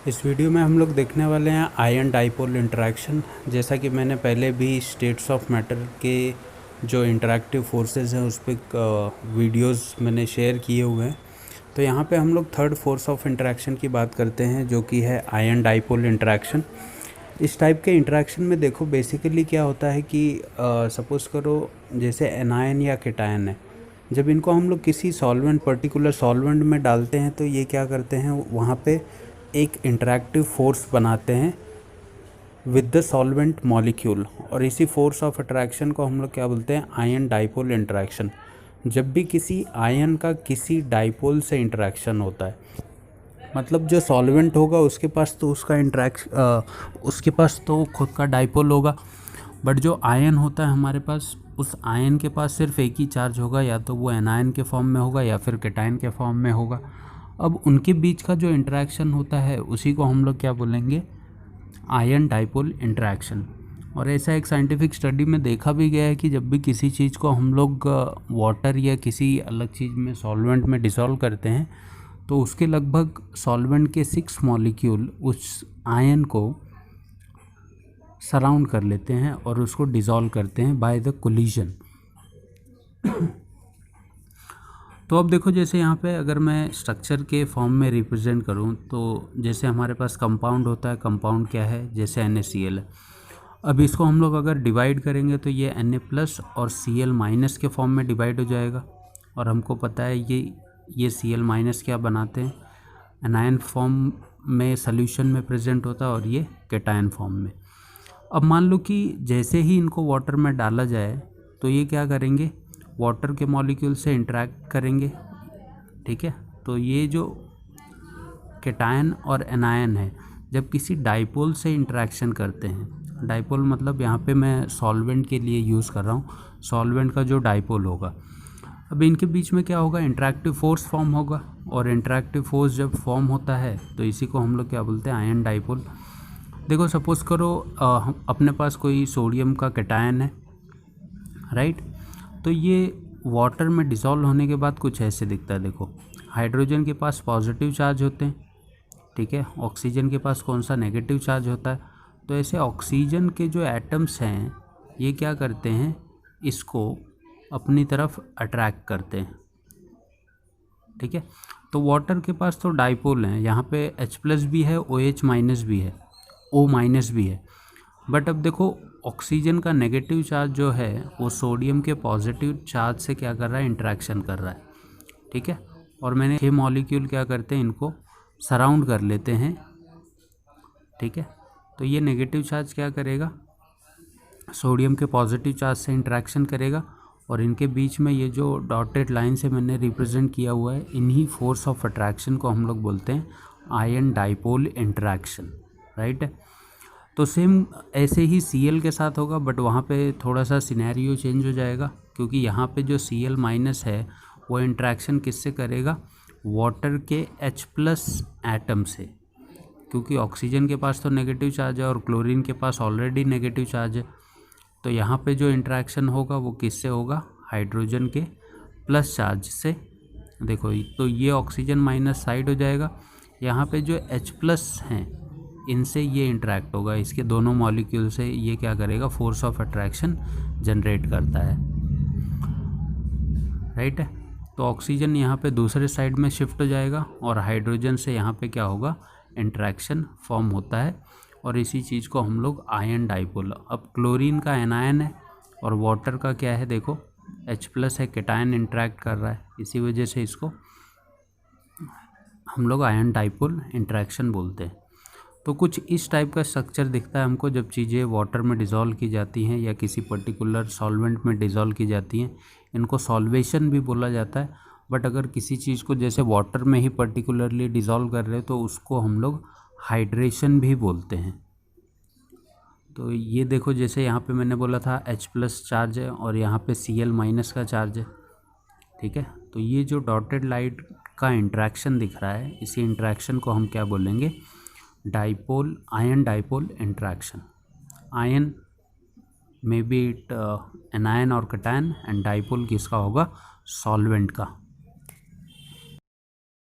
इस वीडियो में हम लोग देखने वाले हैं आयन डाइपोल इंटरेक्शन। जैसा कि मैंने पहले भी स्टेट्स ऑफ मैटर के जो इंटरेक्टिव फोर्सेस हैं उस पर वीडियोस मैंने शेयर किए हुए हैं। तो यहाँ पे हम लोग थर्ड फोर्स ऑफ इंटरेक्शन की बात करते हैं, जो कि है आयन डाइपोल इंटरेक्शन। इस टाइप के इंटरेक्शन में देखो बेसिकली क्या होता है कि सपोज़ करो जैसे एनायन या केटायन है, जब इनको हम लोग किसी सॉल्वेंट पर्टिकुलर सॉल्वेंट में डालते हैं तो ये क्या करते हैं, वहाँ पे एक इंटरैक्टिव फोर्स बनाते हैं विद द सॉल्वेंट मॉलिक्यूल, और इसी फोर्स ऑफ अट्रैक्शन को हम लोग क्या बोलते हैं, आयन डाइपोल इंटरेक्शन। जब भी किसी आयन का किसी डाइपोल से इंटरेक्शन होता है, मतलब जो सॉल्वेंट होगा उसके पास तो उसके पास तो खुद का डाइपोल होगा, बट जो आयन होता है हमारे पास, उस आयन के पास सिर्फ एक ही चार्ज होगा, या तो वो एनायन के फॉर्म में होगा या फिर केटायन के फॉर्म में होगा। अब उनके बीच का जो इंटरेक्शन होता है उसी को हम लोग क्या बोलेंगे, आयन डाइपोल इंटरेक्शन। और ऐसा एक साइंटिफिक स्टडी में देखा भी गया है कि जब भी किसी चीज़ को हम लोग वाटर या किसी अलग चीज़ में सॉल्वेंट में डिसॉल्व करते हैं तो उसके लगभग सॉल्वेंट के 6 मॉलिक्यूल उस आयन को सराउंड कर लेते हैं और उसको डिसॉल्व करते हैं बाय द कोलिजन। तो अब देखो, जैसे यहाँ पे अगर मैं स्ट्रक्चर के फॉर्म में रिप्रेजेंट करूँ तो जैसे हमारे पास कंपाउंड होता है, कंपाउंड क्या है, जैसे NaCl है। अब इसको हम लोग अगर डिवाइड करेंगे तो ये Na+ और Cl- के फॉर्म में डिवाइड हो जाएगा, और हमको पता है ये Cl- क्या बनाते हैं, एनायन फॉर्म में सॉल्यूशन में प्रेजेंट होता है और ये केटायन फॉर्म में। अब मान लो कि जैसे ही इनको वाटर में डाला जाए तो ये क्या करेंगे, वाटर के मॉलिक्यूल से इंटरेक्ट करेंगे, ठीक है। तो ये जो केटायन और एनायन है जब किसी डाइपोल से इंटरेक्शन करते हैं, डाइपोल मतलब यहाँ पे मैं सॉल्वेंट के लिए यूज़ कर रहा हूँ, सॉल्वेंट का जो डाइपोल होगा, अब इनके बीच में क्या होगा, इंटरेक्टिव फोर्स फॉर्म होगा, और इंटरेक्टिव फोर्स जब फॉर्म होता है तो इसी को हम लोग क्या बोलते हैं, आयन डाइपोल। देखो सपोज़ करो अपने पास कोई सोडियम का केटायन है, राइट। तो ये वाटर में डिसॉल्व होने के बाद कुछ ऐसे दिखता है। देखो, हाइड्रोजन के पास पॉजिटिव चार्ज होते हैं, ठीक है, ऑक्सीजन के पास कौन सा, नेगेटिव चार्ज होता है। तो ऐसे ऑक्सीजन के जो एटम्स हैं ये क्या करते हैं, इसको अपनी तरफ अट्रैक्ट करते हैं, ठीक है। तो वाटर के पास तो डाइपोल हैं, यहाँ पे H+ भी है, OH- भी है, O- भी है। बट अब देखो, ऑक्सीजन का नेगेटिव चार्ज जो है वो सोडियम के पॉजिटिव चार्ज से क्या कर रहा है, इंटरेक्शन कर रहा है, ठीक है। और मैंने ये मॉलिक्यूल क्या करते हैं, इनको सराउंड कर लेते हैं, ठीक है। तो ये नेगेटिव चार्ज क्या करेगा, सोडियम के पॉजिटिव चार्ज से इंटरेक्शन करेगा, और इनके बीच में ये जो डॉटेड लाइन से मैंने रिप्रेजेंट किया हुआ है, इन्हीं फोर्स ऑफ अट्रैक्शन को हम लोग बोलते हैं आयन डाइपोल इंटरेक्शन, राइट। तो सेम ऐसे ही Cl के साथ होगा, बट वहाँ पे थोड़ा सा सिनेरियो चेंज हो जाएगा, क्योंकि यहाँ पे जो Cl- है वो इंटरेक्शन किससे करेगा, वाटर के H+ एटम से, क्योंकि ऑक्सीजन के पास तो नेगेटिव चार्ज है और क्लोरीन के पास ऑलरेडी नेगेटिव चार्ज है। तो यहाँ पे जो इंटरेक्शन होगा वो किससे होगा, हाइड्रोजन के प्लस चार्ज से। देखो, तो ये ऑक्सीजन माइनस साइड हो जाएगा, यहाँ पे जो H+ हैं इनसे ये इंटरेक्ट होगा, इसके दोनों मॉलिक्यूल से ये क्या करेगा, फोर्स ऑफ अट्रैक्शन जनरेट करता है, राइट है। तो ऑक्सीजन यहाँ पे दूसरे साइड में शिफ्ट हो जाएगा और हाइड्रोजन से यहाँ पे क्या होगा, इंटरेक्शन फॉर्म होता है, और इसी चीज़ को हम लोग आयन डाइपोल। अब क्लोरीन का एनायन है और वाटर का क्या है, देखो H+ है, केटायन इंटरेक्ट कर रहा है, इसी वजह से इसको हम लोग आयन डाइपोल इंटरेक्शन बोलते हैं। तो कुछ इस टाइप का स्ट्रक्चर दिखता है हमको जब चीज़ें वाटर में डिज़ोल्व की जाती हैं या किसी पर्टिकुलर सॉल्वेंट में डिज़ोल्व की जाती हैं। इनको सॉल्वेशन भी बोला जाता है, बट अगर किसी चीज़ को जैसे वाटर में ही पर्टिकुलरली डिज़ोल्व कर रहे हैं तो उसको हम लोग हाइड्रेशन भी बोलते हैं। तो ये देखो, जैसे यहाँ पे मैंने बोला था H+ चार्ज है और यहाँ पे Cl- का चार्ज है, ठीक है। तो ये जो डॉटेड लाइट का इंट्रैक्शन दिख रहा है, इसी इंट्रैक्शन को हम क्या बोलेंगे, dipole, ion dipole interaction. Ion may be it anion और कटायन, एंड डाइपोल किसका होगा, सॉल्वेंट का।